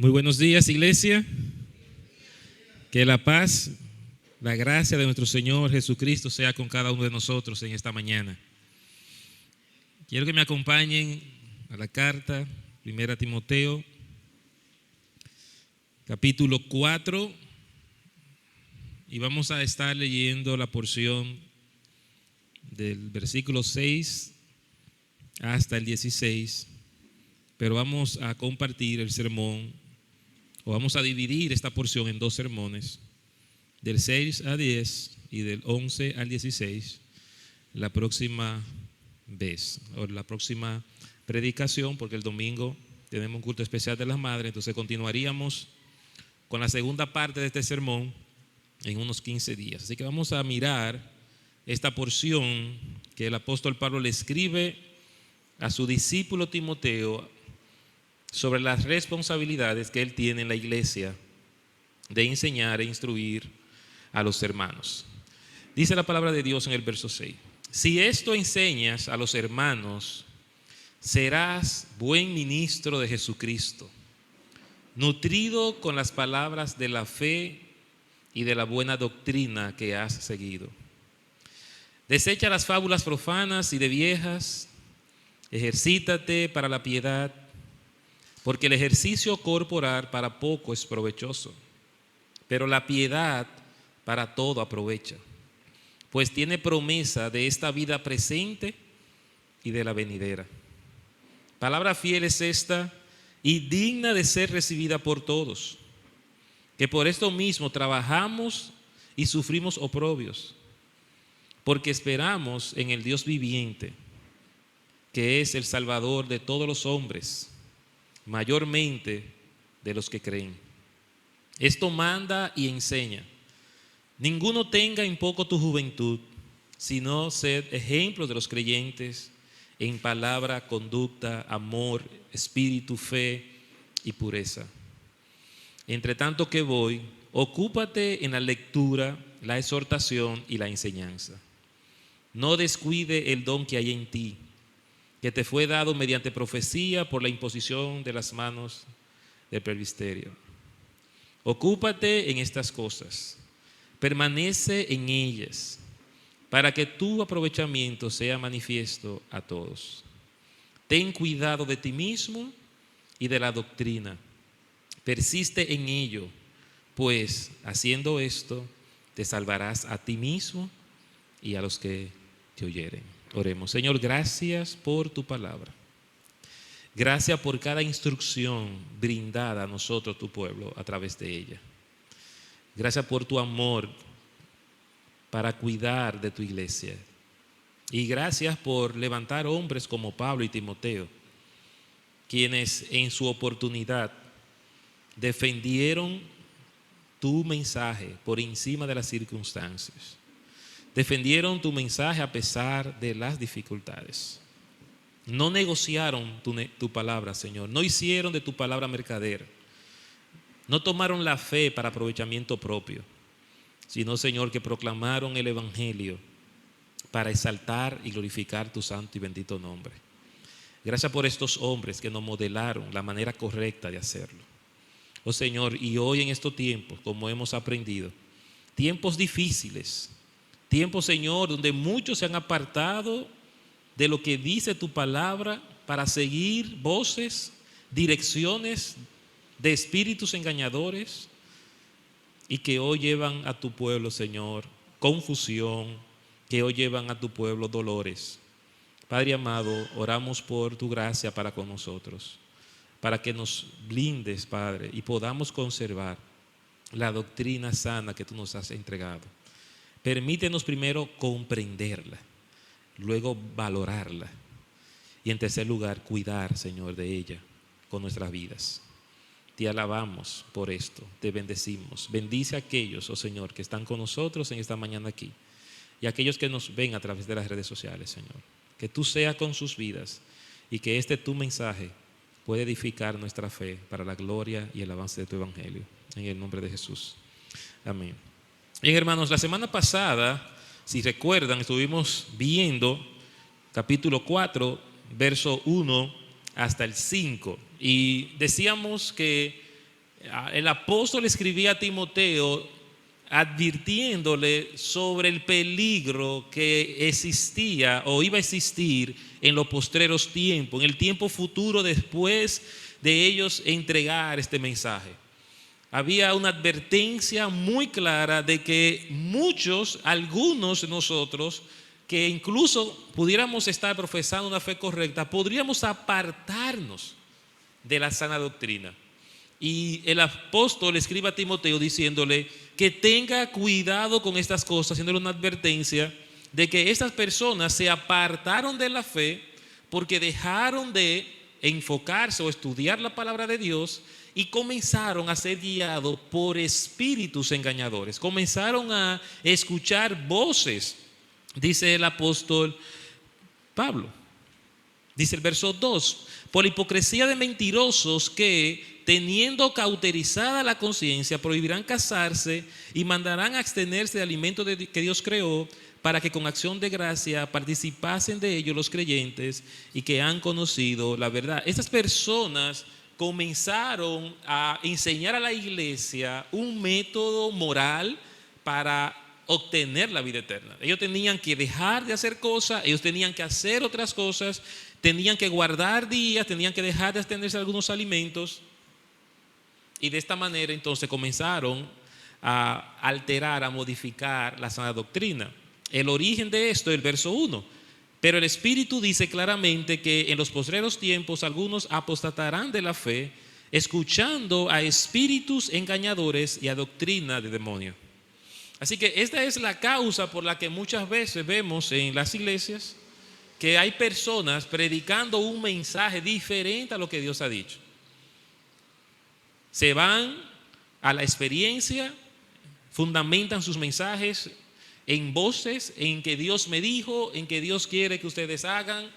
Muy buenos días, iglesia. Que la paz, la gracia de nuestro Señor Jesucristo sea con cada uno de nosotros en esta mañana. Quiero que me acompañen a la carta, 1 Timoteo, capítulo 4, y vamos a estar leyendo la porción del versículo 6 hasta el 16, pero vamos a compartir el sermón, o vamos a dividir esta porción en dos sermones, del 6 a 10 y del 11 al 16, la próxima vez, o la próxima predicación, porque el domingo tenemos un culto especial de las madres, entonces continuaríamos con la segunda parte de este sermón en unos 15 días. Así que vamos a mirar esta porción que el apóstol Pablo le escribe a su discípulo Timoteo sobre las responsabilidades que él tiene en la iglesia de enseñar e instruir a los hermanos. Dice la palabra de Dios en el verso 6: si esto enseñas a los hermanos, serás buen ministro de Jesucristo, nutrido con las palabras de la fe y de la buena doctrina que has seguido. Desecha las fábulas profanas y de viejas, ejercítate para la piedad, porque el ejercicio corporal para poco es provechoso, pero la piedad para todo aprovecha, pues tiene promesa de esta vida presente y de la venidera. Palabra fiel es esta y digna de ser recibida por todos, que por esto mismo trabajamos y sufrimos oprobios, porque esperamos en el Dios viviente, que es el Salvador de todos los hombres, mayormente de los que creen. Esto manda y enseña: ninguno tenga en poco tu juventud, sino sed ejemplo de los creyentes en palabra, conducta, amor, espíritu, fe y pureza. Entre tanto que voy, ocúpate en la lectura, la exhortación y la enseñanza. No descuide el don que hay en ti, que te fue dado mediante profecía por la imposición de las manos del presbiterio. Ocúpate en estas cosas, permanece en ellas, para que tu aprovechamiento sea manifiesto a todos. Ten cuidado de ti mismo y de la doctrina. Persiste en ello, pues haciendo esto te salvarás a ti mismo y a los que te oyeren. Oremos. Señor, gracias por tu palabra. Gracias por cada instrucción brindada a nosotros, tu pueblo, a través de ella. Gracias por tu amor para cuidar de tu iglesia. Y gracias por levantar hombres como Pablo y Timoteo, quienes en su oportunidad defendieron tu mensaje por encima de las circunstancias. Defendieron tu mensaje a pesar de las dificultades. No negociaron tu palabra, Señor. No hicieron de tu palabra mercader. No tomaron la fe para aprovechamiento propio, sino, Señor, que proclamaron el evangelio para exaltar y glorificar tu santo y bendito nombre. Gracias por estos hombres que nos modelaron la manera correcta de hacerlo. Oh Señor, y hoy en estos tiempos, como hemos aprendido, tiempos difíciles, tiempos, Señor, donde muchos se han apartado de lo que dice tu palabra para seguir voces, direcciones de espíritus engañadores, y que hoy llevan a tu pueblo, Señor, confusión, que hoy llevan a tu pueblo dolores. Padre amado, oramos por tu gracia para con nosotros, para que nos blindes, Padre, y podamos conservar la doctrina sana que tú nos has entregado. Permítenos primero comprenderla, luego valorarla y en tercer lugar cuidar, Señor, de ella con nuestras vidas. Te alabamos por esto, te bendecimos. Bendice a aquellos, oh Señor, que están con nosotros en esta mañana aquí y a aquellos que nos ven a través de las redes sociales, Señor. Que tú seas con sus vidas y que tu mensaje pueda edificar nuestra fe para la gloria y el avance de tu evangelio. En el nombre de Jesús. Amén. Bien, hermanos, la semana pasada, si recuerdan, estuvimos viendo capítulo 4, verso 1 hasta el 5. Y decíamos que el apóstol escribía a Timoteo advirtiéndole sobre el peligro que existía o iba a existir en los postreros tiempos, en el tiempo futuro después de ellos entregar este mensaje. Había una advertencia muy clara de que algunos de nosotros, que incluso pudiéramos estar profesando una fe correcta, podríamos apartarnos de la sana doctrina. Y el apóstol escribe a Timoteo diciéndole que tenga cuidado con estas cosas, haciéndole una advertencia de que estas personas se apartaron de la fe porque dejaron de enfocarse o estudiar la palabra de Dios y comenzaron a ser guiados por espíritus engañadores. Comenzaron a escuchar voces, dice el apóstol Pablo. Dice el verso 2, por hipocresía de mentirosos que, teniendo cauterizada la conciencia, prohibirán casarse y mandarán a abstenerse de alimentos que Dios creó, para que con acción de gracia participasen de ellos los creyentes y que han conocido la verdad. Estas personas comenzaron a enseñar a la iglesia un método moral para obtener la vida eterna. Ellos tenían que dejar de hacer cosas, ellos tenían que hacer otras cosas, tenían que guardar días, tenían que dejar de abstenerse de algunos alimentos. Y de esta manera entonces comenzaron a alterar, a modificar la sana doctrina. El origen de esto es el verso 1. Pero el Espíritu dice claramente que en los postreros tiempos algunos apostatarán de la fe, escuchando a espíritus engañadores y a doctrina de demonios. Así que esta es la causa por la que muchas veces vemos en las iglesias que hay personas predicando un mensaje diferente a lo que Dios ha dicho. Se van a la experiencia, fundamentan sus mensajes en voces, en que Dios me dijo, en que Dios quiere que ustedes hagan,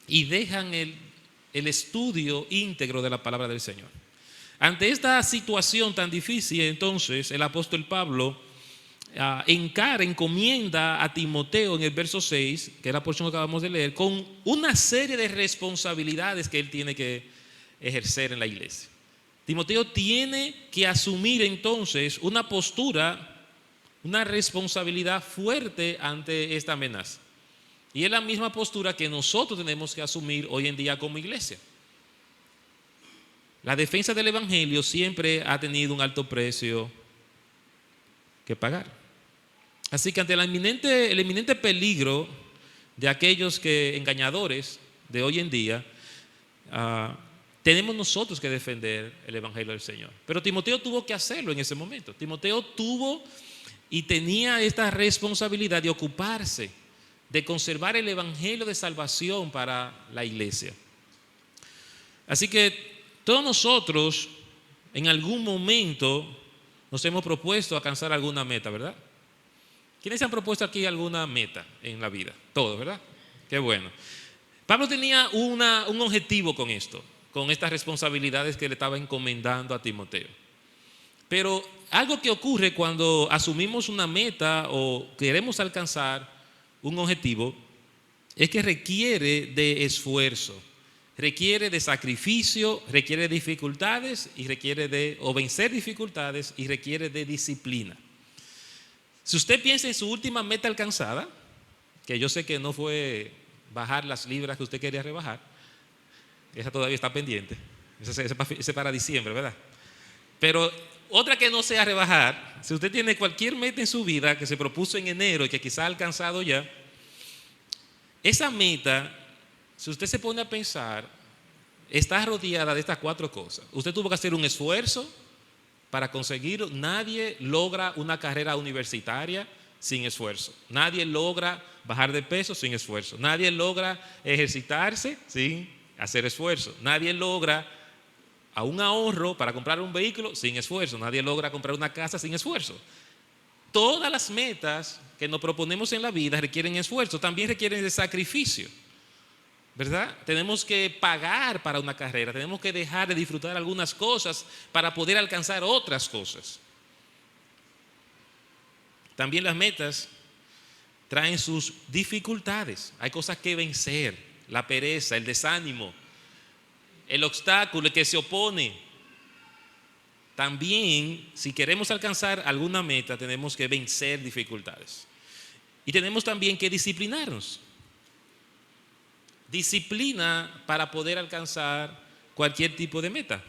y dejan el estudio íntegro de la palabra del Señor. Ante esta situación tan difícil, entonces el apóstol Pablo encomienda a Timoteo en el verso 6, que es la porción que acabamos de leer, con una serie de responsabilidades que él tiene que ejercer en la iglesia. Timoteo tiene que asumir entonces una postura, una responsabilidad fuerte ante esta amenaza. Y es la misma postura que nosotros tenemos que asumir hoy en día como iglesia. La defensa del evangelio siempre ha tenido un alto precio que pagar. Así que ante el inminente peligro de aquellos engañadores de hoy en día, tenemos nosotros que defender el evangelio del Señor. Pero Timoteo tuvo que hacerlo en ese momento. Timoteo tuvo y tenía esta responsabilidad de ocuparse, de conservar el evangelio de salvación para la iglesia. Así que todos nosotros en algún momento nos hemos propuesto alcanzar alguna meta, ¿verdad? ¿Quiénes se han propuesto aquí alguna meta en la vida? Todos, ¿verdad? Qué bueno. Pablo tenía un objetivo con esto, con estas responsabilidades que le estaba encomendando a Timoteo. Pero algo que ocurre cuando asumimos una meta o queremos alcanzar un objetivo es que requiere de esfuerzo, requiere de sacrificio, requiere de dificultades y requiere de vencer dificultades y requiere de disciplina. Si usted piensa en su última meta alcanzada, que yo sé que no fue bajar las libras que usted quería rebajar, esa todavía está pendiente, esa es para diciembre, ¿verdad? Pero otra que no sea rebajar, si usted tiene cualquier meta en su vida que se propuso en enero y que quizá ha alcanzado ya, esa meta, si usted se pone a pensar, está rodeada de estas 4 cosas. Usted tuvo que hacer un esfuerzo para conseguirlo. Nadie logra una carrera universitaria sin esfuerzo. Nadie logra bajar de peso sin esfuerzo. Nadie logra ejercitarse sin hacer esfuerzo. Nadie logra a un ahorro para comprar un vehículo sin esfuerzo. Nadie logra comprar una casa sin esfuerzo. Todas las metas que nos proponemos en la vida requieren esfuerzo, también requieren de sacrificio, ¿verdad? Tenemos que pagar para una carrera, tenemos que dejar de disfrutar algunas cosas para poder alcanzar otras cosas. También las metas traen sus dificultades, hay cosas que vencer, la pereza, el desánimo, el obstáculo que se opone. también, si queremos alcanzar alguna meta, tenemos que vencer dificultades. Y tenemos también que disciplinarnos. Disciplina para poder alcanzar cualquier tipo de meta.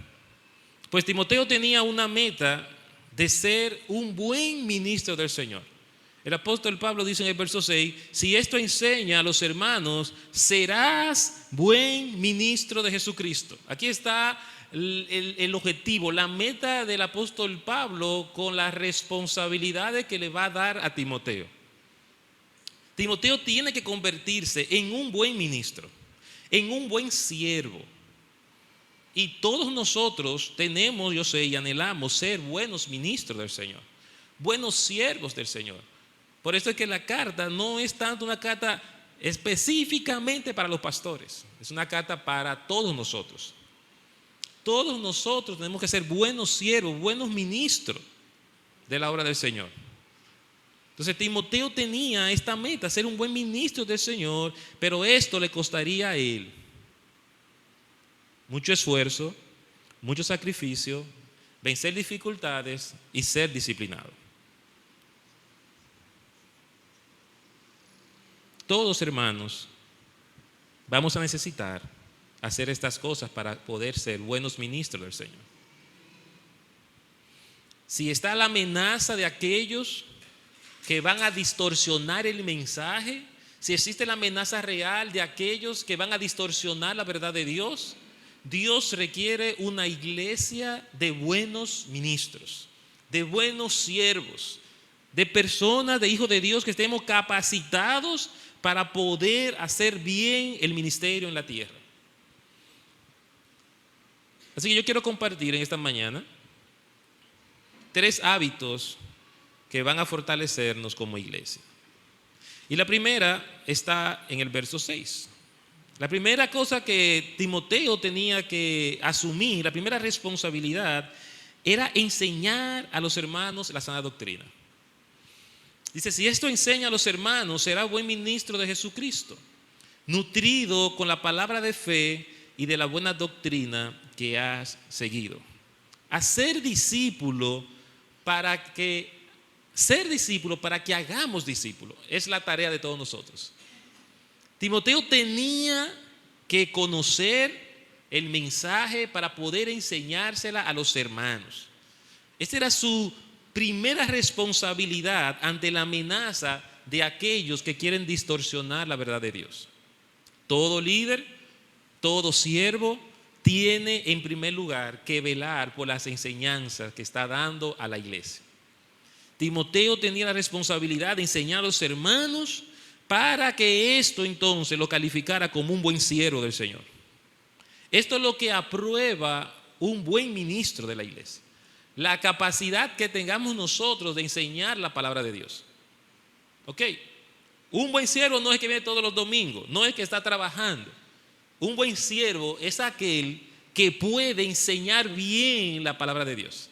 Pues Timoteo tenía una meta de ser un buen ministro del Señor. El apóstol Pablo dice en el verso 6, si esto enseña a los hermanos, serás buen ministro de Jesucristo. Aquí está el objetivo, la meta del apóstol Pablo con las responsabilidades que le va a dar a Timoteo. Timoteo tiene que convertirse en un buen ministro, en un buen siervo. Y todos nosotros tenemos, yo sé, y anhelamos ser buenos ministros del Señor, buenos siervos del Señor. Por eso es que la carta no es tanto una carta específicamente para los pastores, es una carta para todos nosotros. Todos nosotros tenemos que ser buenos siervos, buenos ministros de la obra del Señor. Entonces Timoteo tenía esta meta, ser un buen ministro del Señor, pero esto le costaría a él mucho esfuerzo, mucho sacrificio, vencer dificultades y ser disciplinado. Todos, hermanos, vamos a necesitar hacer estas cosas para poder ser buenos ministros del Señor. Si está la amenaza de aquellos que van a distorsionar el mensaje, si existe la amenaza real de aquellos que van a distorsionar la verdad de Dios, Dios requiere una iglesia de buenos ministros, de buenos siervos, de personas, de hijos de Dios que estemos capacitados para poder hacer bien el ministerio en la tierra. Así que yo quiero compartir en esta mañana 3 hábitos que van a fortalecernos como iglesia. Y la primera está en el verso 6. La primera cosa que Timoteo tenía que asumir, la primera responsabilidad, era enseñar a los hermanos la sana doctrina. Dice, si esto enseña a los hermanos, será buen ministro de Jesucristo, nutrido con la palabra de fe y de la buena doctrina que has seguido. Ser discípulo para que hagamos discípulos es la tarea de todos nosotros. Timoteo tenía que conocer el mensaje para poder enseñársela a los hermanos. Esta era su primera responsabilidad ante la amenaza de aquellos que quieren distorsionar la verdad de Dios. Todo líder, todo siervo tiene en primer lugar que velar por las enseñanzas que está dando a la iglesia. Timoteo tenía la responsabilidad de enseñar a los hermanos para que esto entonces lo calificara como un buen siervo del Señor. Esto es lo que aprueba un buen ministro de la iglesia. La capacidad que tengamos nosotros de enseñar la palabra de Dios. ¿Ok? Un buen siervo no es que viene todos los domingos, no es que está trabajando. Un buen siervo es aquel que puede enseñar bien la palabra de Dios.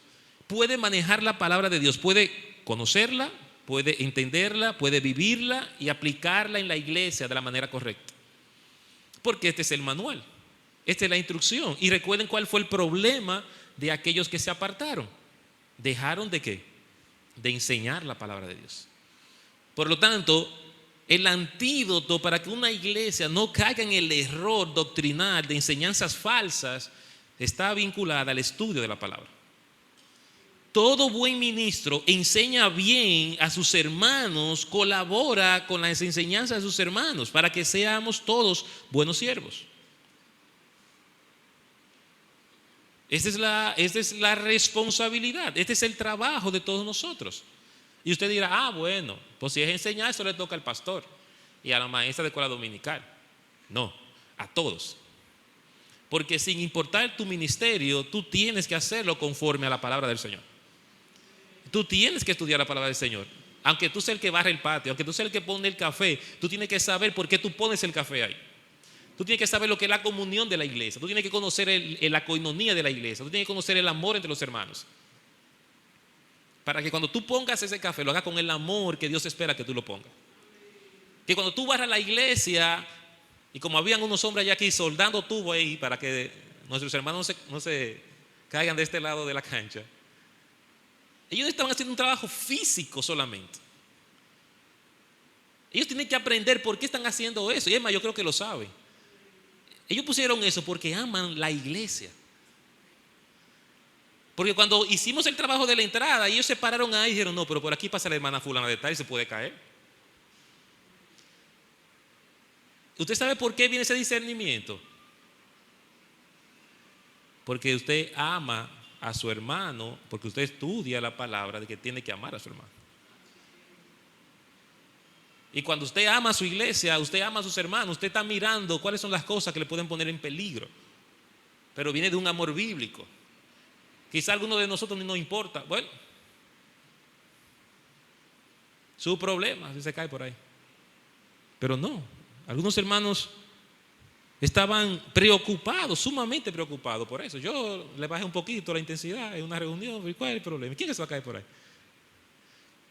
Puede manejar la palabra de Dios, puede conocerla, puede entenderla, puede vivirla y aplicarla en la iglesia de la manera correcta. Porque este es el manual, esta es la instrucción. Y recuerden cuál fue el problema de aquellos que se apartaron. ¿Dejaron de qué? De enseñar la palabra de Dios. Por lo tanto, el antídoto para que una iglesia no caiga en el error doctrinal de enseñanzas falsas está vinculada al estudio de la palabra. Todo buen ministro enseña bien a sus hermanos, colabora con las enseñanzas de sus hermanos para que seamos todos buenos siervos. Esta es la responsabilidad, este es el trabajo de todos nosotros. Y usted dirá, bueno, pues si es enseñar, eso le toca al pastor y a la maestra de escuela dominical. No, a todos. Porque sin importar tu ministerio, tú tienes que hacerlo conforme a la palabra del Señor. Tú tienes que estudiar la palabra del Señor. Aunque tú seas el que barre el patio, aunque tú seas el que pone el café, tú tienes que saber por qué tú pones el café ahí. Tú tienes que saber lo que es la comunión de la iglesia. Tú tienes que conocer la coinonía de la iglesia. Tú tienes que conocer el amor entre los hermanos. Para que cuando tú pongas ese café, lo hagas con el amor que Dios espera que tú lo pongas. Que cuando tú barras la iglesia, y como habían unos hombres allá aquí soldando tubo ahí para que nuestros hermanos no se caigan de este lado de la cancha, Ellos no estaban haciendo un trabajo físico solamente. Ellos tienen que aprender por qué están haciendo eso. Y es más, yo creo que lo saben. Ellos pusieron eso porque aman la iglesia. Porque cuando hicimos el trabajo de la entrada, ellos se pararon ahí y dijeron, no, pero por aquí pasa la hermana fulana de tal y se puede caer. ¿Usted sabe por qué viene ese discernimiento? Porque usted ama a su hermano, porque usted estudia la palabra de que tiene que amar a su hermano. Y cuando usted ama a su iglesia, usted ama a sus hermanos, usted está mirando cuáles son las cosas que le pueden poner en peligro. Pero viene de un amor bíblico. Quizá a alguno de nosotros ni nos importa. Bueno, su problema si se cae por ahí. Pero no, algunos hermanos estaban preocupados, sumamente preocupados por eso. Yo le bajé un poquito la intensidad en una reunión. ¿Y cuál es el problema? ¿Quién se va a caer por ahí?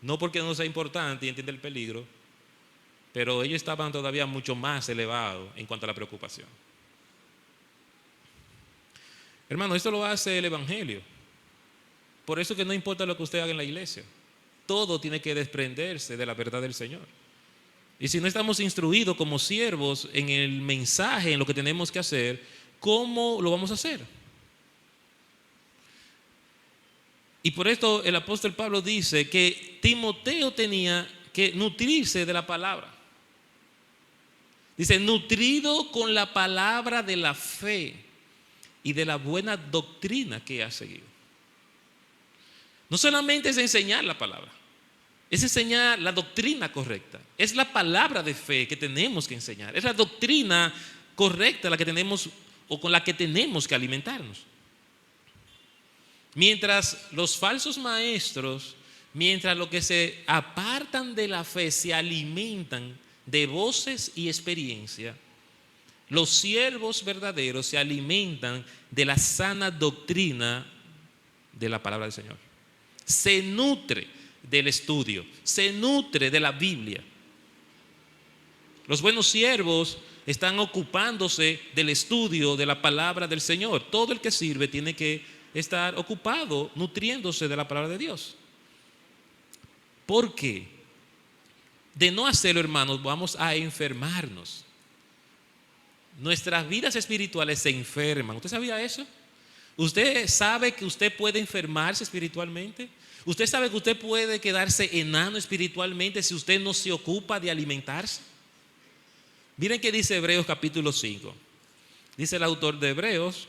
No porque no sea importante y entienda el peligro, pero ellos estaban todavía mucho más elevados en cuanto a la preocupación. Hermano, esto lo hace el Evangelio. Por eso que no importa lo que usted haga en la iglesia, todo tiene que desprenderse de la verdad del Señor. Y si no estamos instruidos como siervos en el mensaje, en lo que tenemos que hacer, ¿cómo lo vamos a hacer? Y por esto el apóstol Pablo dice que Timoteo tenía que nutrirse de la palabra. Dice, nutrido con la palabra de la fe y de la buena doctrina que ha seguido. No solamente es enseñar la palabra, es enseñar la doctrina correcta. Es la palabra de fe que tenemos que enseñar. Es la doctrina correcta la que tenemos o con la que tenemos que alimentarnos. Mientras los falsos maestros, mientras los que se apartan de la fe se alimentan de voces y experiencia, los siervos verdaderos se alimentan de la sana doctrina de la palabra del Señor. Se nutre del estudio, se nutre de la Biblia. Los buenos siervos están ocupándose del estudio de la palabra del Señor. Todo el que sirve tiene que estar ocupado, nutriéndose de la palabra de Dios. ¿Por qué? De no hacerlo, hermanos, vamos a enfermarnos. Nuestras vidas espirituales se enferman. ¿Usted sabía eso? ¿Usted sabe que usted puede enfermarse espiritualmente? ¿Usted sabe que usted puede quedarse enano espiritualmente si usted no se ocupa de alimentarse? Miren qué dice Hebreos capítulo 5. Dice el autor de Hebreos,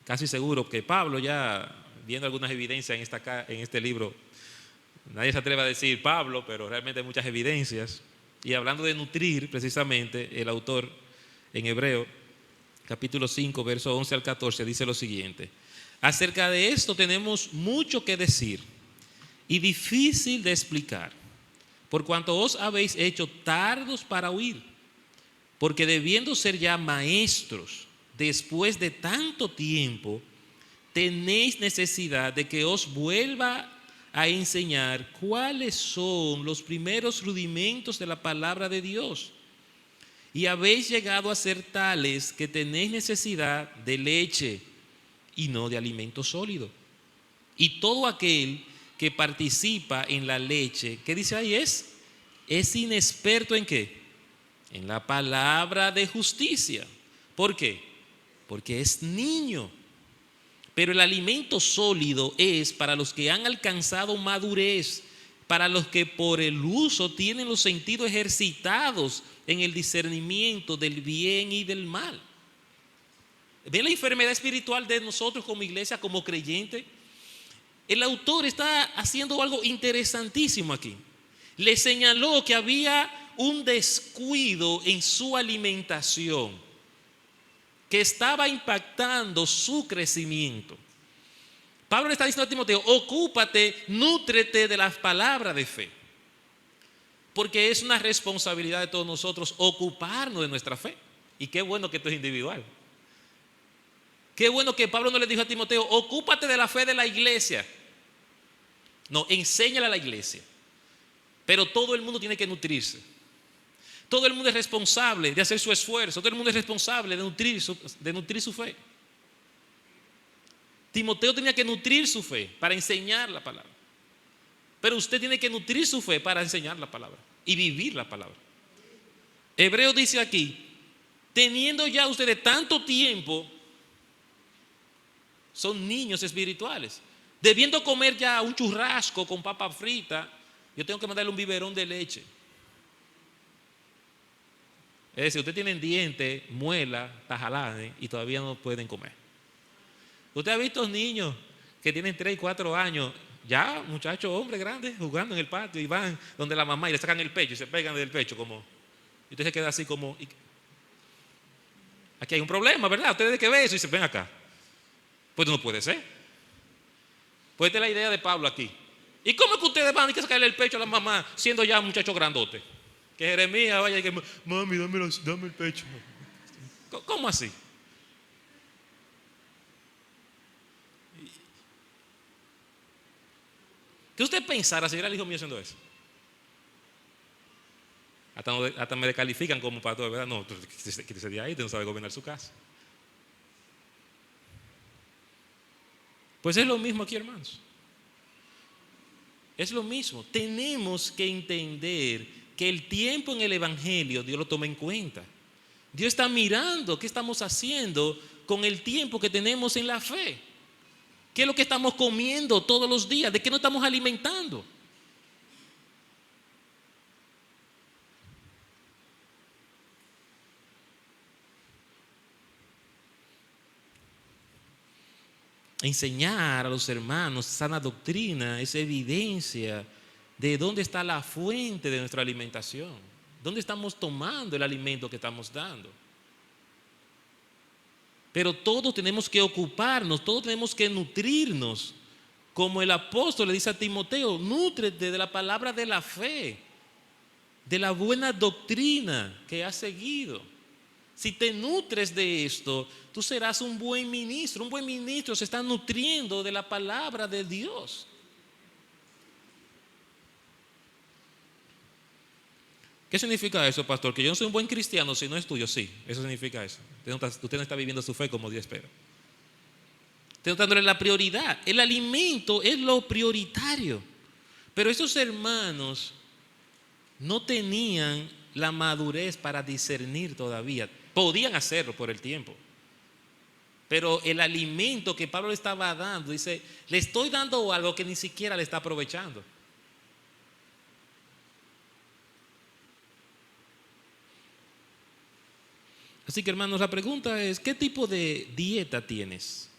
casi seguro que Pablo, ya viendo algunas evidencias en este libro, nadie se atreve a decir Pablo, pero realmente hay muchas evidencias. Y hablando de nutrir, precisamente, el autor en Hebreos capítulo 5, verso 11 al 14, dice lo siguiente: acerca de esto tenemos mucho que decir y difícil de explicar, por cuanto os habéis hecho tardos para oír, porque debiendo ser ya maestros después de tanto tiempo, tenéis necesidad de que os vuelva a enseñar cuáles son los primeros rudimentos de la palabra de Dios. Y habéis llegado a ser tales que tenéis necesidad de leche y no de alimento sólido. Y todo aquel que participa en la leche, ¿qué dice ahí? Es inexperto ¿en qué? En la palabra de justicia. ¿Por qué? Porque es niño. Pero el alimento sólido es para los que han alcanzado madurez, para los que por el uso tienen los sentidos ejercitados en el discernimiento del bien y del mal. ¿Ven la enfermedad espiritual de nosotros como iglesia, como creyente? El autor está haciendo algo interesantísimo aquí. Le señaló que había un descuido en su alimentación que estaba impactando su crecimiento. Pablo le está diciendo a Timoteo: ocúpate, nútrete de las palabras de fe, porque es una responsabilidad de todos nosotros ocuparnos de nuestra fe. Y qué bueno que esto es individual. Qué bueno que Pablo no le dijo a Timoteo: ocúpate de la fe de la iglesia. No, enséñale a la iglesia. Pero todo el mundo tiene que nutrirse. Todo el mundo es responsable de hacer su esfuerzo. Todo el mundo es responsable de nutrir su fe. Timoteo tenía que nutrir su fe para enseñar la palabra. Pero usted tiene que nutrir su fe para enseñar la palabra y vivir la palabra. Hebreo dice aquí, teniendo ya ustedes tanto tiempo, son niños espirituales, debiendo comer ya un churrasco con papa frita, yo tengo que mandarle un biberón de leche. Es decir, ustedes tienen dientes, muela, tajalanes y todavía no pueden comer. Usted ha visto niños que tienen 3 y 4 años, ya muchachos, hombres grandes, jugando en el patio y van donde la mamá y le sacan el pecho y se pegan del pecho como, y usted se queda así como, aquí hay un problema, ¿verdad? Ustedes de qué ve eso y se ven acá. Pues no puede ser. Pues esta es la idea de Pablo aquí. ¿Y cómo es que ustedes van a sacarle el pecho a la mamá siendo ya un muchacho grandote? Que Jeremías vaya y que, mami, dame el pecho. ¿Cómo así? ¿Qué usted pensara si era el hijo mío haciendo eso? Hasta me descalifican como pastor, ¿verdad? No, quítese de ahí, usted no sabe gobernar su casa. Pues es lo mismo aquí, hermanos. Es lo mismo. Tenemos que entender que el tiempo en el Evangelio Dios lo toma en cuenta. Dios está mirando qué estamos haciendo con el tiempo que tenemos en la fe. ¿Qué es lo que estamos comiendo todos los días? ¿De qué nos estamos alimentando? Enseñar a los hermanos sana doctrina es evidencia de dónde está la fuente de nuestra alimentación, dónde estamos tomando el alimento que estamos dando. Pero todos tenemos que ocuparnos, todos tenemos que nutrirnos, como el apóstol le dice a Timoteo, nútrete de la palabra de la fe, de la buena doctrina que has seguido. Si te nutres de esto, tú serás un buen ministro. Un buen ministro se está nutriendo de la palabra de Dios. ¿Qué significa eso, pastor? Que yo no soy un buen cristiano si no estudio. Sí, eso significa eso. Usted no está viviendo su fe como Dios espera. Usted no está dándole la prioridad. El alimento es lo prioritario. Pero esos hermanos no tenían la madurez para discernir todavía. Podían hacerlo por el tiempo. Pero el alimento que Pablo le estaba dando, dice, le estoy dando algo que ni siquiera le está aprovechando. Así que, hermanos, la pregunta es, ¿qué tipo de dieta tienes?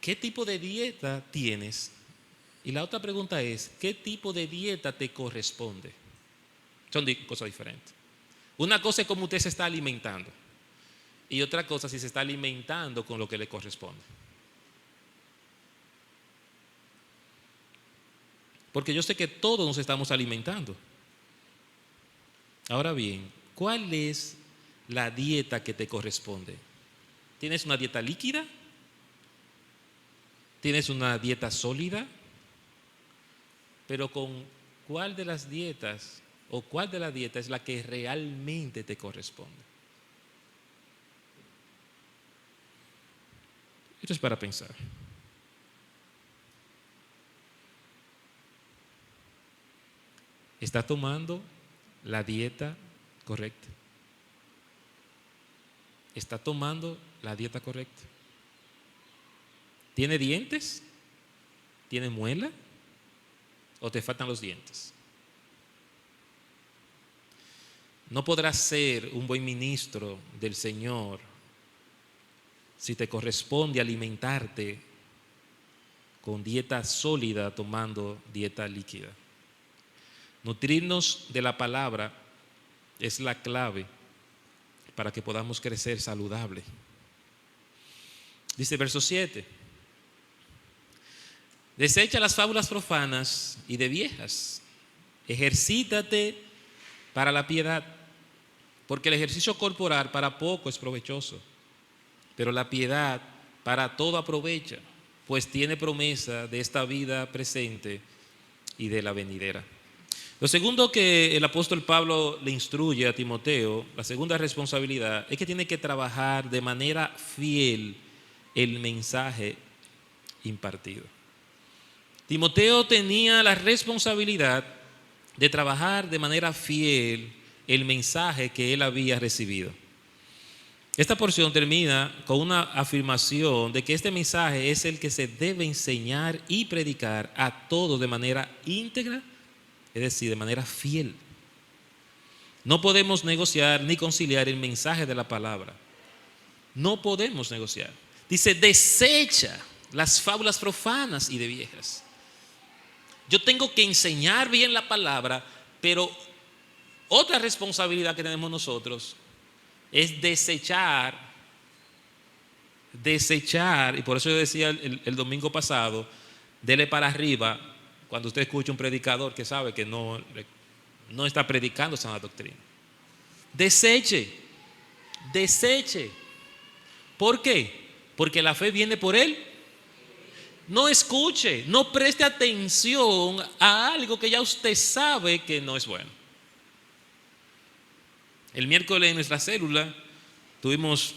¿Qué tipo de dieta tienes? Y la otra pregunta es, ¿qué tipo de dieta te corresponde? Son cosas diferentes. Una cosa es cómo usted se está alimentando y otra cosa si se está alimentando con lo que le corresponde. Porque yo sé que todos nos estamos alimentando. Ahora bien, ¿cuál es la dieta que te corresponde? ¿Tienes una dieta líquida? ¿Tienes una dieta sólida? Pero ¿con cuál de las dietas o cuál de la dieta es la que realmente te corresponde? Esto es para pensar. ¿Está tomando la dieta correcta? ¿Está tomando la dieta correcta? ¿Tiene dientes? ¿Tiene muela? ¿O te faltan los dientes? No podrás ser un buen ministro del Señor si te corresponde alimentarte con dieta sólida tomando dieta líquida. Nutrirnos de la palabra es la clave para que podamos crecer saludable. Dice verso 7. Desecha las fábulas profanas y de viejas. Ejercítate para la piedad, porque el ejercicio corporal para poco es provechoso, pero la piedad para todo aprovecha, pues tiene promesa de esta vida presente y de la venidera. Lo segundo que el apóstol Pablo le instruye a Timoteo, la segunda responsabilidad, es que tiene que trabajar de manera fiel el mensaje impartido. Timoteo tenía la responsabilidad de trabajar de manera fiel el mensaje que él había recibido. Esta porción termina con una afirmación de que este mensaje es el que se debe enseñar y predicar a todos de manera íntegra, es decir, de manera fiel. No podemos negociar ni conciliar el mensaje de la palabra. No podemos negociar. Dice, desecha las fábulas profanas y de viejas. Yo tengo que enseñar bien la palabra, pero otra responsabilidad que tenemos nosotros es desechar, y por eso yo decía el domingo pasado, dele para arriba cuando usted escucha un predicador que sabe que no está predicando sana doctrina. Deseche. ¿Por qué? Porque la fe viene por él. No escuche, no preste atención a algo que ya usted sabe que no es bueno. El miércoles en nuestra célula tuvimos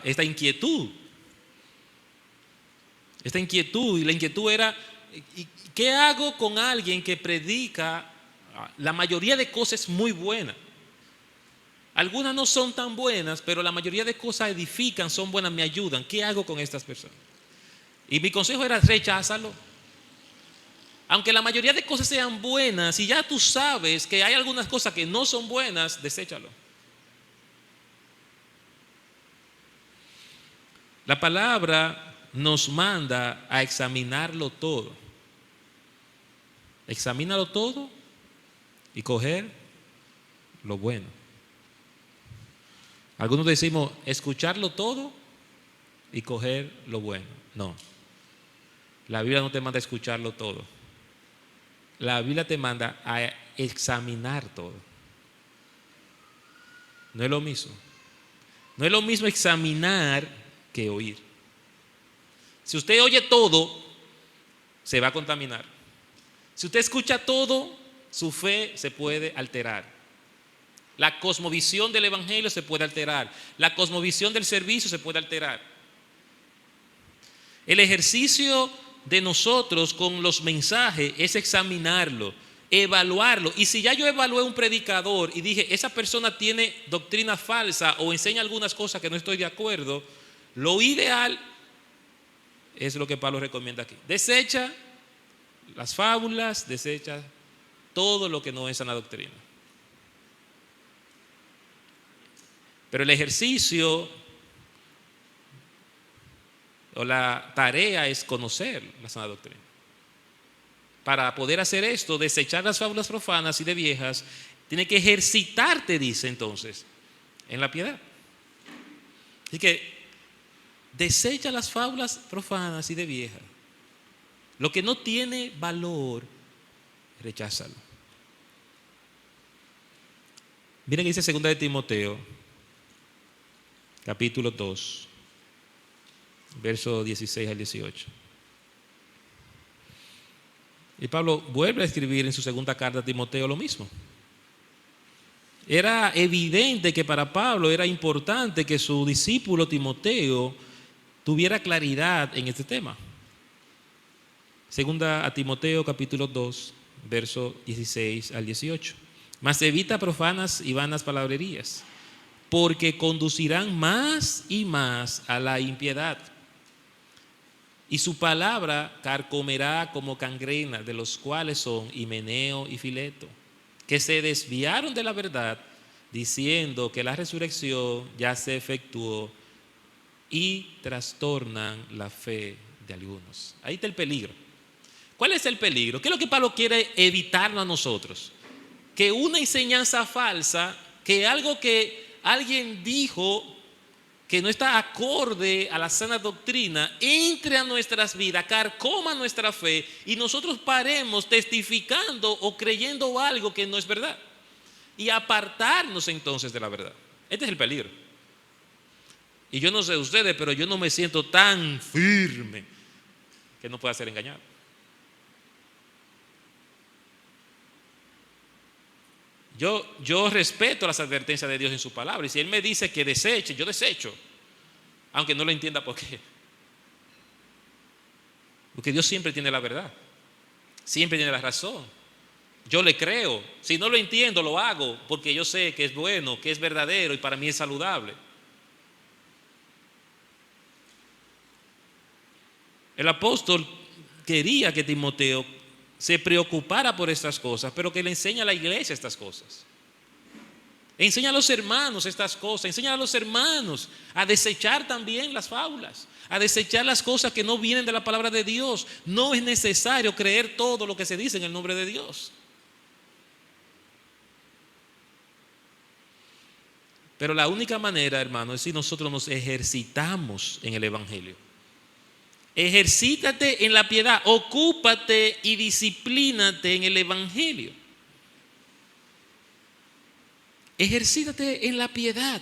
esta inquietud. Y la inquietud era, ¿qué hago con alguien que predica la mayoría de cosas muy buenas? Algunas no son tan buenas, pero la mayoría de cosas edifican, son buenas, me ayudan. ¿Qué hago con estas personas? Y mi consejo era, recházalo. Aunque la mayoría de cosas sean buenas, y ya tú sabes que hay algunas cosas que no son buenas, deséchalo. La palabra nos manda a examinarlo todo. Examínalo todo y coger lo bueno. Algunos decimos escucharlo todo y coger lo bueno. No. La Biblia no te manda a escucharlo todo. La Biblia te manda a examinar todo. No es lo mismo. No es lo mismo examinar que oír. Si usted oye todo, se va a contaminar. Si usted escucha todo, su fe se puede alterar. La cosmovisión del evangelio se puede alterar. La cosmovisión del servicio se puede alterar. El ejercicio de nosotros con los mensajes es examinarlo, evaluarlo. Y si ya yo evalué un predicador y dije, esa persona tiene doctrina falsa o enseña algunas cosas que no estoy de acuerdo, lo ideal es lo que Pablo recomienda aquí. Desecha las fábulas, desecha todo lo que no es sana doctrina. Pero el ejercicio o la tarea es conocer la sana doctrina. Para poder hacer esto, desechar las fábulas profanas y de viejas, tiene que ejercitarte, dice entonces, en la piedad. Así que desecha las fábulas profanas y de viejas. Lo que no tiene valor, recházalo. Miren que dice 2 de Timoteo, capítulo 2. Verso 16 al 18. Y Pablo vuelve a escribir en su segunda carta a Timoteo lo mismo. Era evidente que para Pablo era importante que su discípulo Timoteo tuviera claridad en este tema. Segunda a Timoteo capítulo 2, verso 16 al 18. Mas evita profanas y vanas palabrerías, porque conducirán más y más a la impiedad. Y su palabra carcomerá como gangrena, de los cuales son Himeneo y Fileto, que se desviaron de la verdad, diciendo que la resurrección ya se efectuó, y trastornan la fe de algunos. Ahí está el peligro. ¿Cuál es el peligro? ¿Qué es lo que Pablo quiere evitarnos a nosotros? Que una enseñanza falsa, que algo que alguien dijo que no está acorde a la sana doctrina, entre a nuestras vidas, carcoma nuestra fe y nosotros paremos testificando o creyendo algo que no es verdad y apartarnos entonces de la verdad. Este es el peligro. Y yo no sé ustedes, pero yo no me siento tan firme que no pueda ser engañado. Yo respeto las advertencias de Dios en su palabra. Y si Él me dice que deseche, yo desecho. Aunque no lo entienda por qué. Porque Dios siempre tiene la verdad, siempre tiene la razón. Yo le creo. Si no lo entiendo, lo hago porque yo sé que es bueno, que es verdadero y para mí es saludable. El apóstol quería que Timoteo se preocupara por estas cosas, pero que le enseñe a la iglesia estas cosas. Enseña a los hermanos estas cosas, enseña a los hermanos a desechar también las fábulas, a desechar las cosas que no vienen de la palabra de Dios. No es necesario creer todo lo que se dice en el nombre de Dios. Pero la única manera, hermano, es si nosotros nos ejercitamos en el evangelio. Ejercítate en la piedad, ocúpate y disciplínate en el evangelio. Ejercítate en la piedad.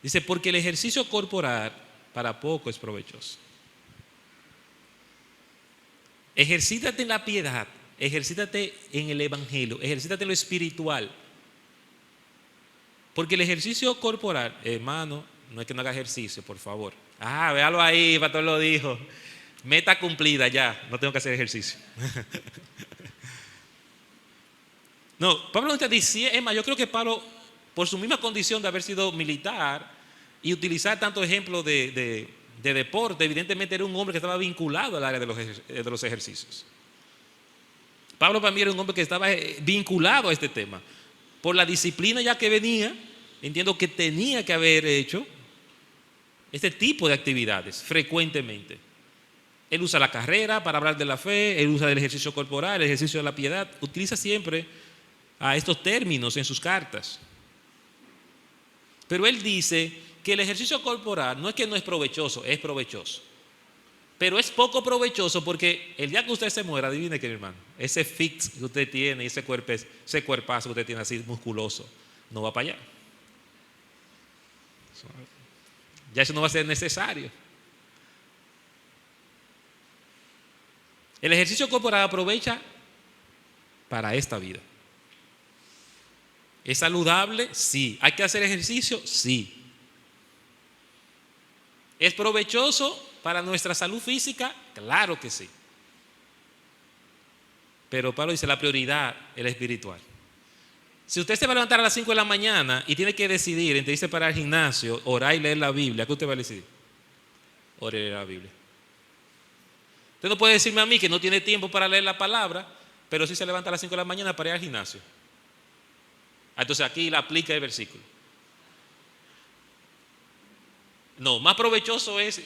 Dice, porque el ejercicio corporal para poco es provechoso. Ejercítate en la piedad, ejercítate en el evangelio, ejercítate en lo espiritual. Porque el ejercicio corporal, hermano, no es que no haga ejercicio, por favor. Véalo ahí, pastor lo dijo. Meta cumplida ya, no tengo que hacer ejercicio. No, Pablo no está diciendo, es más, yo creo que Pablo, por su misma condición de haber sido militar y utilizar tantos ejemplos de deporte, evidentemente era un hombre que estaba vinculado al área de los ejercicios. Pablo para mí era un hombre que estaba vinculado a este tema. Por la disciplina ya que venía, entiendo que tenía que haber hecho este tipo de actividades frecuentemente. Él usa la carrera para hablar de la fe, él usa el ejercicio corporal, el ejercicio de la piedad, utiliza siempre a estos términos en sus cartas. Pero él dice que el ejercicio corporal no es que no es provechoso, es provechoso. Pero es poco provechoso porque el día que usted se muera, adivine que, mi hermano, ese fix que usted tiene, ese cuerpazo que usted tiene así musculoso, no va para allá. Ya eso no va a ser necesario. El ejercicio corporal aprovecha para esta vida. ¿Es saludable? Sí. ¿Hay que hacer ejercicio? Sí. ¿Es provechoso para nuestra salud física? Claro que sí. Pero Pablo dice, la prioridad es la espiritual. Si usted se va a levantar a las 5 de la mañana y tiene que decidir entre irse para el gimnasio, orar y leer la Biblia, ¿qué usted va a decidir? Orar y leer la Biblia. Usted no puede decirme a mí que no tiene tiempo para leer la palabra, pero sí se levanta a las 5 de la mañana para ir al gimnasio. Entonces aquí le aplica el versículo. No, más provechoso es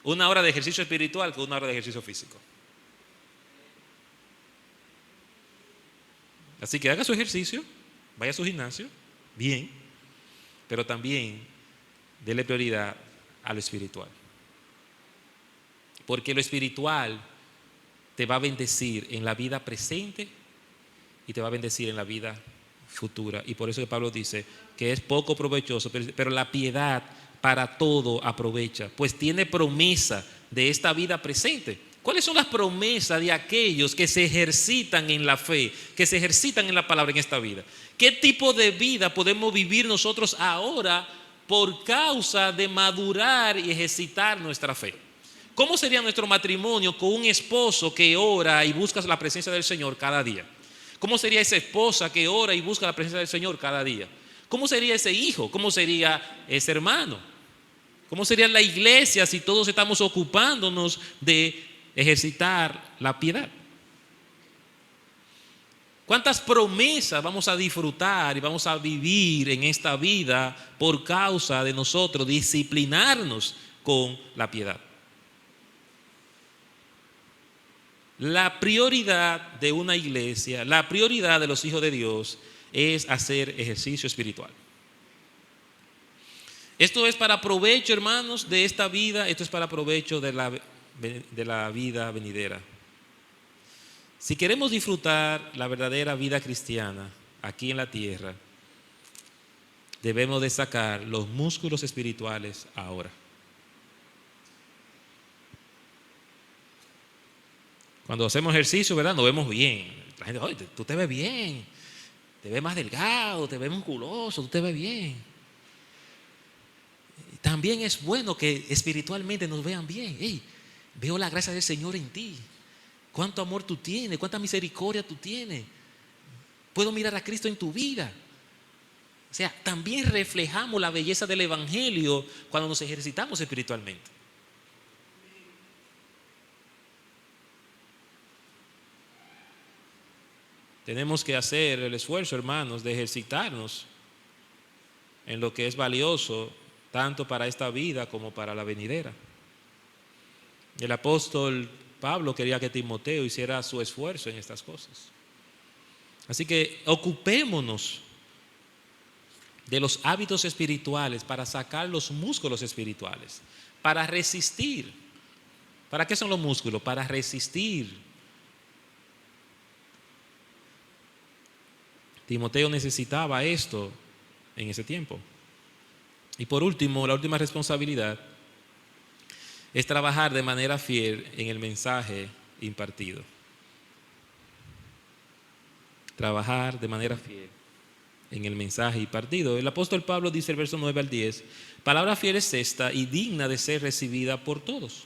una hora de ejercicio espiritual que una hora de ejercicio físico. Así que haga su ejercicio, vaya a su gimnasio, bien, pero también dele prioridad a lo espiritual. Porque lo espiritual te va a bendecir en la vida presente y te va a bendecir en la vida futura. Y por eso que Pablo dice que es poco provechoso, pero la piedad para todo aprovecha, pues tiene promesa de esta vida presente. ¿Cuáles son las promesas de aquellos que se ejercitan en la fe, que se ejercitan en la palabra en esta vida? ¿Qué tipo de vida podemos vivir nosotros ahora por causa de madurar y ejercitar nuestra fe? ¿Cómo sería nuestro matrimonio con un esposo que ora y busca la presencia del Señor cada día? ¿Cómo sería esa esposa que ora y busca la presencia del Señor cada día? ¿Cómo sería ese hijo? ¿Cómo sería ese hermano? ¿Cómo sería la iglesia si todos estamos ocupándonos de ejercitar la piedad? ¿Cuántas promesas vamos a disfrutar y vamos a vivir en esta vida por causa de nosotros disciplinarnos con la piedad? La prioridad de una iglesia, la prioridad de los hijos de Dios es hacer ejercicio espiritual. Esto es para provecho, hermanos, de esta vida. Esto es para provecho de la vida venidera. Si queremos disfrutar la verdadera vida cristiana aquí en la tierra, debemos de sacar los músculos espirituales ahora. Cuando hacemos ejercicio, ¿verdad? Nos vemos bien. La gente, oye, tú te ves bien, te ves más delgado, te ves musculoso, tú te ves bien. También es bueno que espiritualmente nos vean bien. Hey, veo la gracia del Señor en ti. Cuánto amor tú tienes, cuánta misericordia tú tienes. Puedo mirar a Cristo en tu vida. O sea, también reflejamos la belleza del Evangelio cuando nos ejercitamos espiritualmente. Tenemos que hacer el esfuerzo, hermanos, de ejercitarnos en lo que es valioso, tanto para esta vida como para la venidera. El apóstol Pablo quería que Timoteo hiciera su esfuerzo en estas cosas. Así que ocupémonos de los hábitos espirituales para sacar los músculos espirituales, para resistir. ¿Para qué son los músculos? Para resistir. Timoteo necesitaba esto en ese tiempo. Y por último, la última responsabilidad es trabajar de manera fiel en el mensaje impartido. Trabajar de manera fiel en el mensaje impartido. El apóstol Pablo dice el verso 9 al 10, palabra fiel es esta y digna de ser recibida por todos,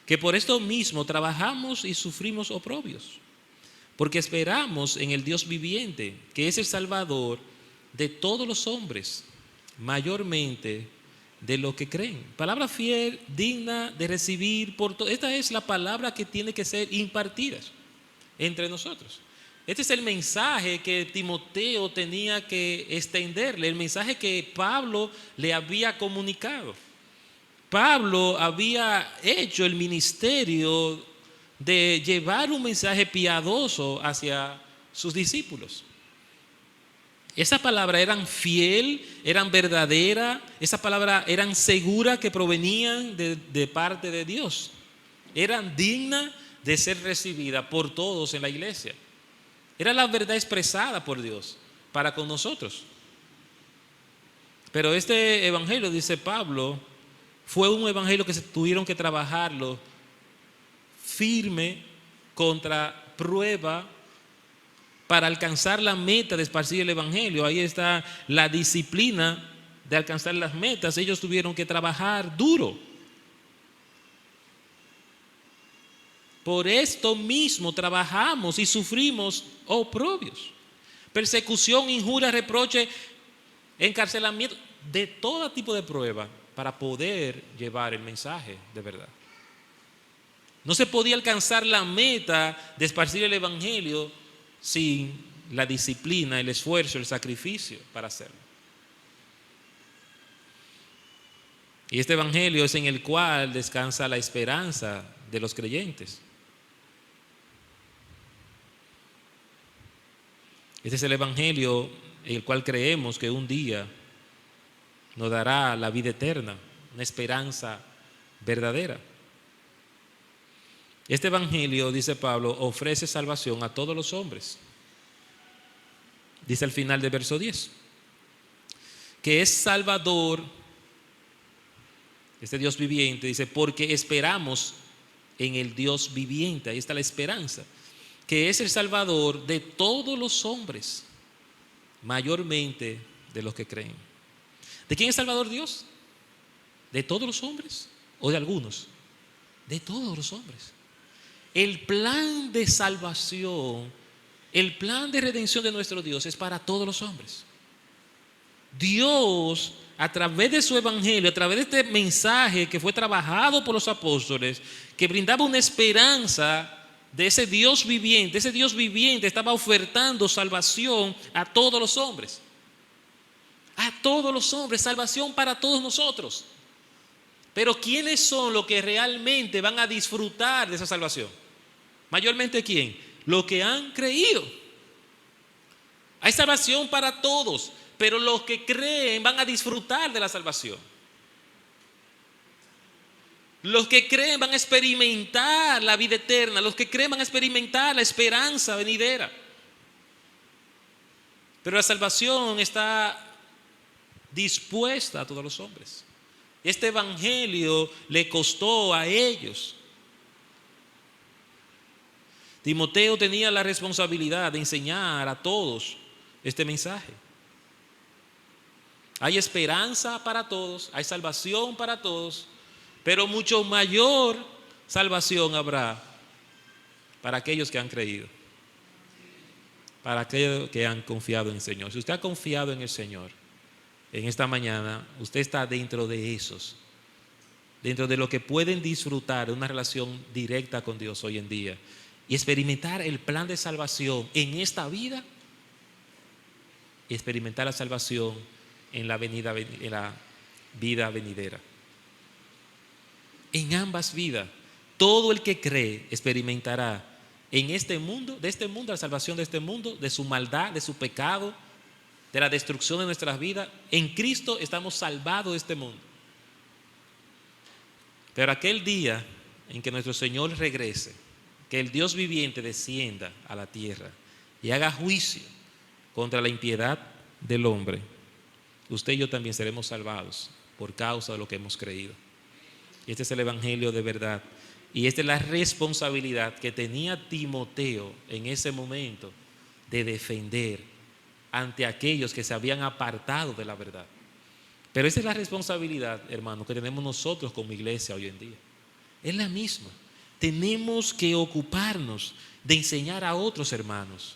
que por esto mismo trabajamos y sufrimos oprobios, porque esperamos en el Dios viviente, que es el Salvador de todos los hombres, mayormente de los que creen. Palabra fiel, digna de recibir por todos. Esta es la palabra que tiene que ser impartida entre nosotros. Este es el mensaje que Timoteo tenía que extenderle, el mensaje que Pablo le había comunicado. Pablo había hecho el ministerio de llevar un mensaje piadoso hacia sus discípulos. Esas palabras eran fiel, eran verdadera, esas palabras eran seguras que provenían de parte de Dios. Eran dignas de ser recibidas por todos en la iglesia. Era la verdad expresada por Dios para con nosotros. Pero este evangelio, dice Pablo, fue un evangelio que se tuvieron que trabajarlo firme contra prueba para alcanzar la meta de esparcir el evangelio. Ahí está la disciplina de alcanzar las metas. Ellos tuvieron que trabajar duro. Por esto mismo trabajamos y sufrimos oprobios, persecución, injuria, reproche, encarcelamiento, de todo tipo de prueba para poder llevar el mensaje de verdad. No se podía alcanzar la meta de esparcir el evangelio sin la disciplina, el esfuerzo, el sacrificio para hacerlo. Y este evangelio es en el cual descansa la esperanza de los creyentes. Este es el evangelio en el cual creemos que un día nos dará la vida eterna, una esperanza verdadera. Este evangelio, dice Pablo, ofrece salvación a todos los hombres. Dice al final del verso 10, que es salvador, este Dios viviente, dice, porque esperamos en el Dios viviente. Ahí está la esperanza, que es el Salvador de todos los hombres, mayormente de los que creen. ¿De quién es Salvador Dios? ¿De todos los hombres o de algunos? De todos los hombres. El plan de salvación, el plan de redención de nuestro Dios es para todos los hombres. Dios, a través de su evangelio, a través de este mensaje que fue trabajado por los apóstoles, que brindaba una esperanza de ese Dios viviente estaba ofertando salvación a todos los hombres. A todos los hombres, salvación para todos nosotros. Pero ¿quiénes son los que realmente van a disfrutar de esa salvación? Mayormente ¿quién? Los que han creído. Hay salvación para todos, pero los que creen van a disfrutar de la salvación. Los que creen van a experimentar la vida eterna. Los que creen van a experimentar la esperanza venidera. Pero la salvación está dispuesta a todos los hombres. Este evangelio le costó a ellos. Timoteo tenía la responsabilidad de enseñar a todos este mensaje. Hay esperanza para todos, hay salvación para todos, pero mucho mayor salvación habrá para aquellos que han creído, para aquellos que han confiado en el Señor. Si usted ha confiado en el Señor en esta mañana, usted está dentro de esos, dentro de lo que pueden disfrutar de una relación directa con Dios hoy en día y experimentar el plan de salvación en esta vida y experimentar la salvación en la vida venidera. En ambas vidas, todo el que cree experimentará en este mundo, de este mundo, la salvación de este mundo, de su maldad, de su pecado, de la destrucción de nuestras vidas. En Cristo estamos salvados de este mundo. Pero aquel día en que nuestro Señor regrese, que el Dios viviente descienda a la tierra y haga juicio contra la impiedad del hombre, usted y yo también seremos salvados por causa de lo que hemos creído. Y este es el evangelio de verdad. Y esta es la responsabilidad que tenía Timoteo en ese momento de defender ante aquellos que se habían apartado de la verdad. Pero esa es la responsabilidad, hermano, que tenemos nosotros como iglesia hoy en día. Es la misma. Tenemos que ocuparnos de enseñar a otros hermanos.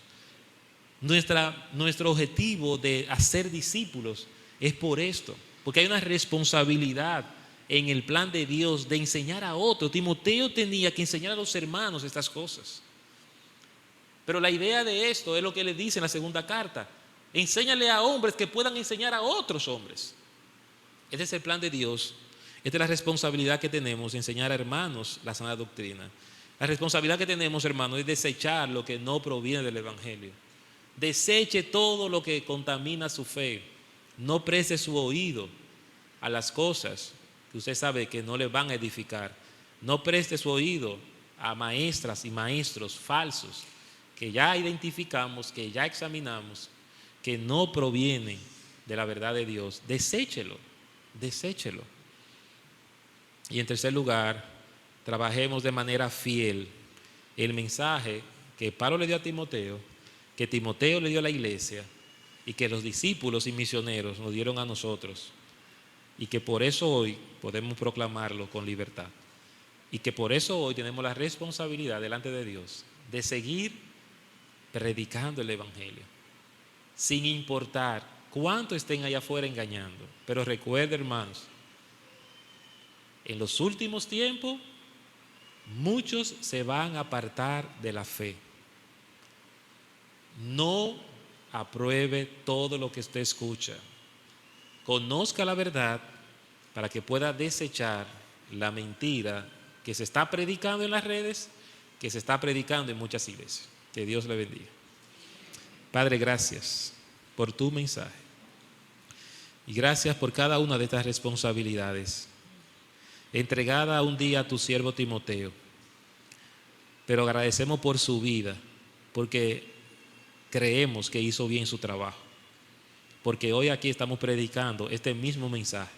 Nuestro objetivo de hacer discípulos es por esto, porque hay una responsabilidad en el plan de Dios de enseñar a otros. Timoteo tenía que enseñar a los hermanos estas cosas. Pero la idea de esto es lo que le dice en la segunda carta: enséñale a hombres que puedan enseñar a otros hombres. Este es el plan de Dios. Esta es la responsabilidad que tenemos de enseñar a hermanos la sana doctrina. La responsabilidad que tenemos, hermanos, es desechar lo que no proviene del evangelio. Deseche todo lo que contamina su fe. No preste su oído a las cosas que usted sabe que no le van a edificar. No preste su oído a maestras y maestros falsos que ya identificamos, que ya examinamos, que no provienen de la verdad de Dios. Deséchelo. Y en tercer lugar, trabajemos de manera fiel el mensaje que Pablo le dio a Timoteo, que Timoteo le dio a la iglesia y que los discípulos y misioneros nos dieron a nosotros, y que por eso hoy podemos proclamarlo con libertad, y que por eso hoy tenemos la responsabilidad delante de Dios de seguir predicando el evangelio sin importar cuánto estén allá afuera engañando. Pero recuerden, hermanos, en los últimos tiempos muchos se van a apartar de la fe. No apruebe todo lo que usted escucha. Conozca la verdad para que pueda desechar la mentira que se está predicando en las redes, que se está predicando en muchas iglesias. Que Dios le bendiga. Padre, gracias por tu mensaje y gracias por cada una de estas responsabilidades entregada un día a tu siervo Timoteo. Pero agradecemos por su vida, porque creemos que hizo bien su trabajo, porque hoy aquí estamos predicando este mismo mensaje